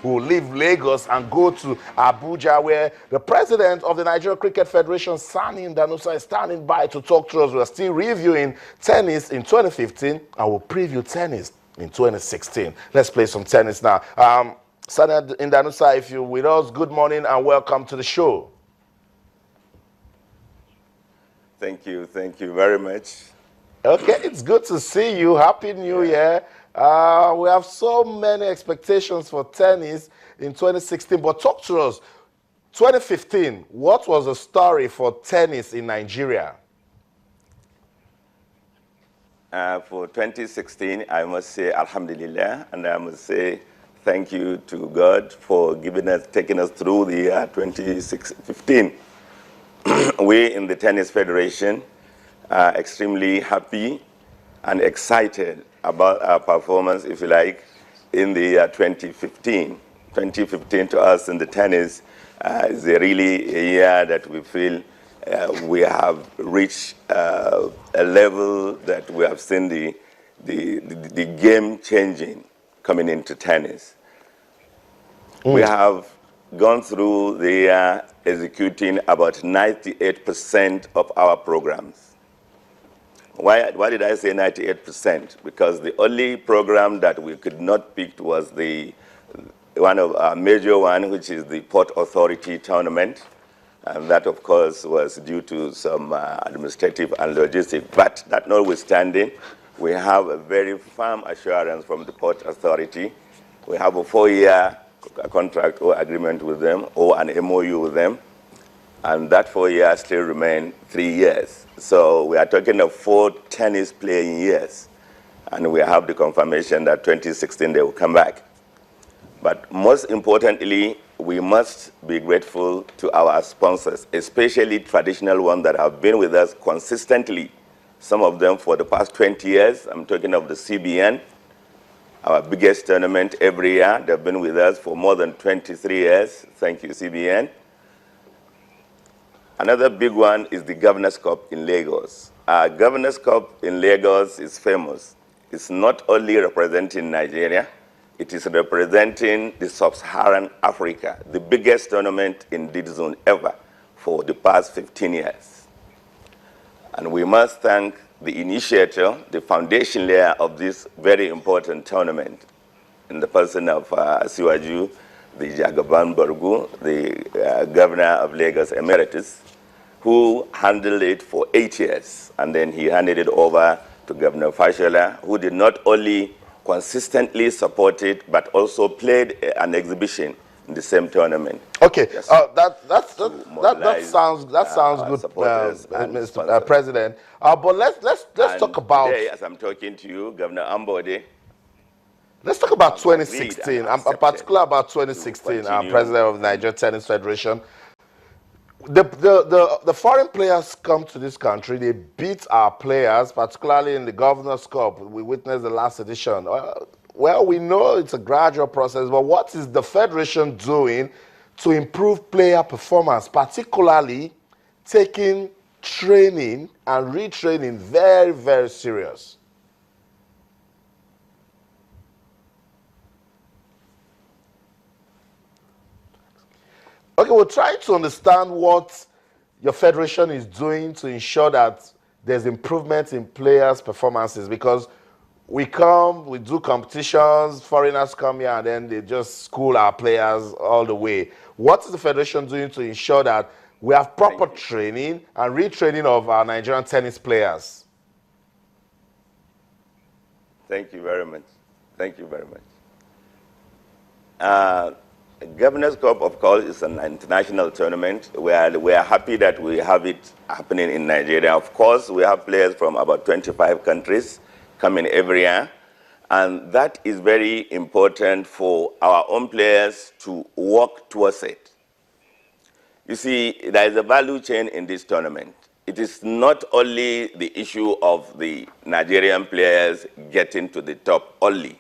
who will leave Lagos and go to Abuja, where the president of the Nigeria Cricket Federation, Sani Ndanusa, is standing by to talk to us. We're still reviewing tennis in 2015 and we'll preview tennis in 2016. Let's play some tennis now. Sani Ndanusa, if you're with us, good morning and welcome to the show. Thank you very much. Okay, it's good to see you. Happy New Year. We have so many expectations for tennis in 2016, but talk to us. 2015, what was the story for tennis in Nigeria? For 2016, I must say Alhamdulillah, and I must say thank you to God for taking us through the year 2015. We in the Tennis Federation are extremely happy and excited about our performance, if you like, in the year 2015. 2015 to us in the tennis is really a year that we feel we have reached a level that we have seen the game changing coming into tennis. We have gone through the year executing about 98% of our programs. Why did I say 98%? Because the only program that we could not pick was one of our major one, which is the Port Authority tournament. And that, of course, was due to some administrative and logistic. But that notwithstanding, we have a very firm assurance from the Port Authority. We have a 4-year contract or agreement with them, or an MOU with them. And that 4 years still remain 3 years. So we are talking of 4 tennis playing years. And we have the confirmation that 2016 they will come back. But most importantly, we must be grateful to our sponsors, especially traditional ones that have been with us consistently. Some of them for the past 20 years. I'm talking of the CBN, our biggest tournament every year. They've been with us for more than 23 years. Thank you, CBN. Another big one is the Governor's Cup in Lagos. Our Governor's Cup in Lagos is famous. It's not only representing Nigeria, it is representing the sub-Saharan Africa, the biggest tournament in this zone ever for the past 15 years. And we must thank the initiator, the foundation layer of this very important tournament, in the person of Asiwaju, the Jagaban Borgu, the governor of Lagos Emeritus, who handled it for 8 years. And then he handed it over to Governor Fashola, who did not only consistently support it, but also played an exhibition in the same tournament. Okay, that sounds good, Mr. President. But let's talk about. Today, as I'm talking to you, Governor Ambode. Let's talk about 2016. I'm particular about 2016. I'm president of the Nigeria Tennis Federation. The foreign players come to this country. They beat our players, particularly in the Governor's Cup. We witnessed the last edition. Well, we know it's a gradual process, but what is the Federation doing to improve player performance, particularly taking training and retraining very, very serious? Okay, we're trying to understand what your federation is doing to ensure that there's improvement in players' performances, because we do competitions, foreigners come here and then they just school our players all the way. What is the federation doing to ensure that we have proper training and retraining of our Nigerian tennis players? Thank you very much. Thank you very much. Governor's Cup, of course, is an international tournament. We are happy that we have it happening in Nigeria. Of course, we have players from about 25 countries coming every year. And that is very important for our own players to work towards it. You see, there is a value chain in this tournament. It is not only the issue of the Nigerian players getting to the top only.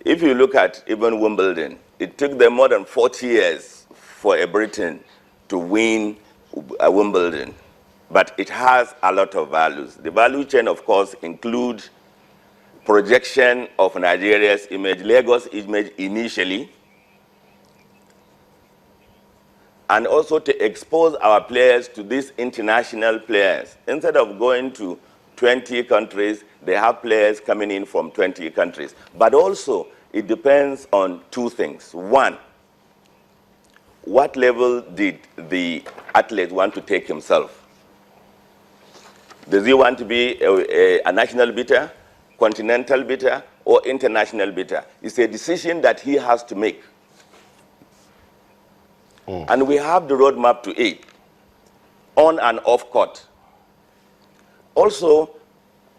If you look at even Wimbledon, it took them more than 40 years for a Briton to win Wimbledon. But it has a lot of values. The value chain, of course, includes projection of Nigeria's image, Lagos' image initially, and also to expose our players to these international players. Instead of going to 20 countries, they have players coming in from 20 countries. But also, it depends on two things. One, what level did the athlete want to take himself? Does he want to be a national bidder, continental bidder, or international bidder? It's a decision that he has to make. And we have the roadmap to it, on and off court. Also,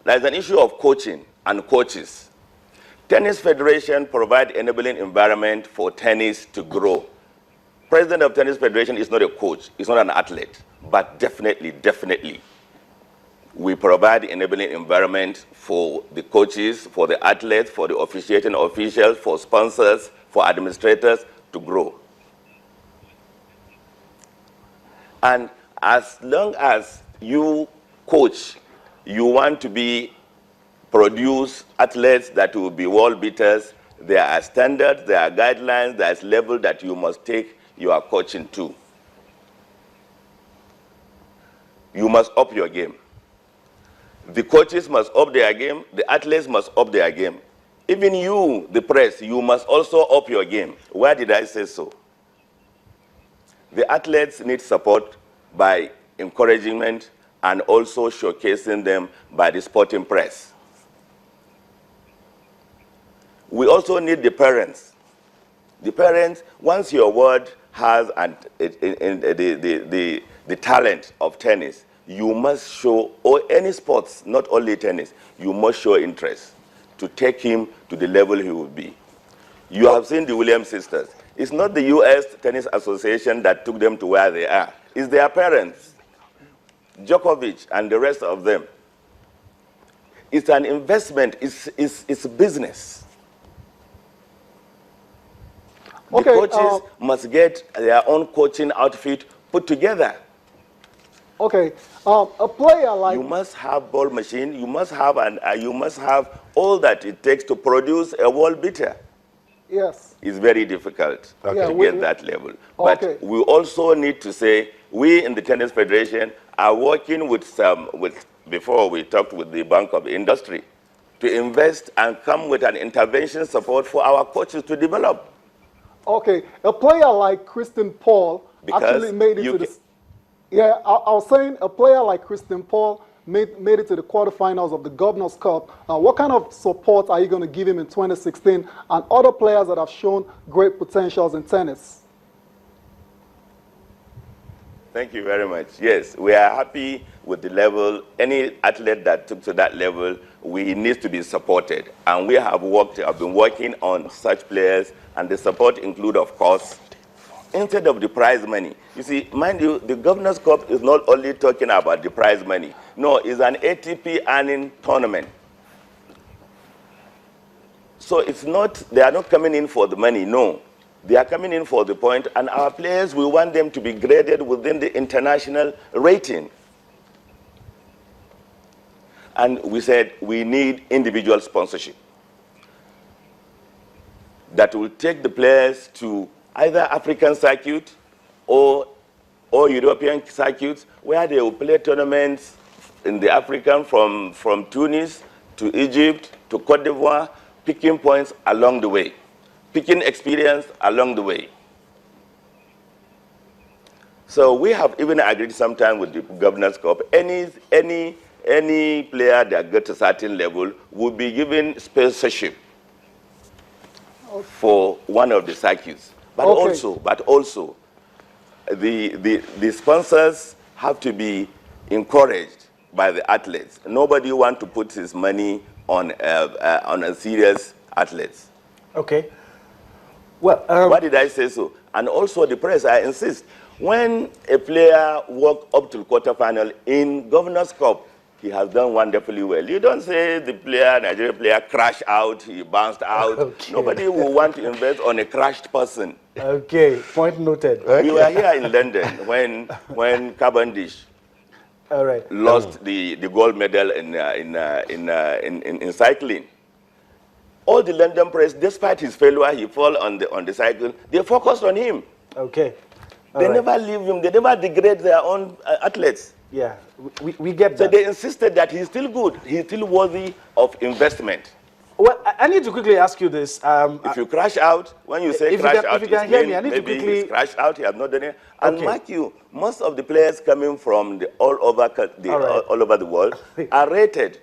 there's an issue of coaching and coaches. Tennis Federation provide enabling environment for tennis to grow. President of Tennis Federation is not a coach, he's not an athlete, but definitely, we provide enabling environment for the coaches, for the athletes, for the officiating officials, for sponsors, for administrators to grow. And as long as you coach, you want to produce athletes that will be world beaters, there are standards, there are guidelines, there is level that you must take your coaching to. You must up your game. The coaches must up their game, the athletes must up their game. Even you, the press, you must also up your game. Why did I say so? The athletes need support by encouragement and also showcasing them by the sporting press. We also need the parents. The parents, once your ward has the talent of tennis, you must show, or any sports, not only tennis, you must show interest to take him to the level he will be. You have seen the Williams sisters. It's not the U.S. Tennis Association that took them to where they are. It's their parents, Djokovic and the rest of them. It's an investment. It's a business. The coaches must get their own coaching outfit put together. Okay, a player like... You must have ball machine. You must have all that it takes to produce a world beater. Yes. It's very difficult to get that level. But we also need to say, we in the Tennis Federation are working with before we talked with the Bank of Industry, to invest and come with an intervention support for our coaches to develop. Okay, a player like Christian Paul actually made it to the... Yeah, I was saying a player like Christian Paul made it to the quarterfinals of the Governor's Cup. What kind of support are you going to give him in 2016 and other players that have shown great potentials in tennis? Thank you very much. Yes, we are happy with the level. Any athlete that took to that level, we need to be supported. And we have been working on such players, and the support include, of course, instead of the prize money. You see, mind you, the Governor's Cup is not only talking about the prize money. No, it's an ATP earning tournament. So it's not, they are not coming in for the money, no. They are coming in for the point, and our players, we want them to be graded within the international rating. And we said we need individual sponsorship that will take the players to either African circuit or European circuits, where they will play tournaments in the African from Tunis to Egypt to Cote d'Ivoire, picking points along the way, picking experience along the way. So we have even agreed sometime with the Governor's Cup, any player that gets a certain level will be given sponsorship for one of the circuits. But also, the sponsors have to be encouraged by the athletes. Nobody wants to put his money on a serious athletes. Okay. Well, why did I say so? And also the press, I insist, when a player walks up to the quarterfinal in Governor's Cup, he has done wonderfully well. You don't say the Nigerian player crashed out, he bounced out. Okay. Nobody will want to invest on a crashed person. Okay, point noted. Okay. We were here in London when Cavendish lost the gold medal in cycling. all the London press, despite his failure, he fall on the cycle. They focused on him. Okay. They never leave him. They never degrade their own athletes. Yeah, we get that. So they insisted that he's still good. He's still worthy of investment. Well, I need to quickly ask you this. If you crash out, when you say crash out, if you can hear me, I need to maybe quickly... he's crashed out, he has not done it. And mark you, most of the players coming from all over the world are rated.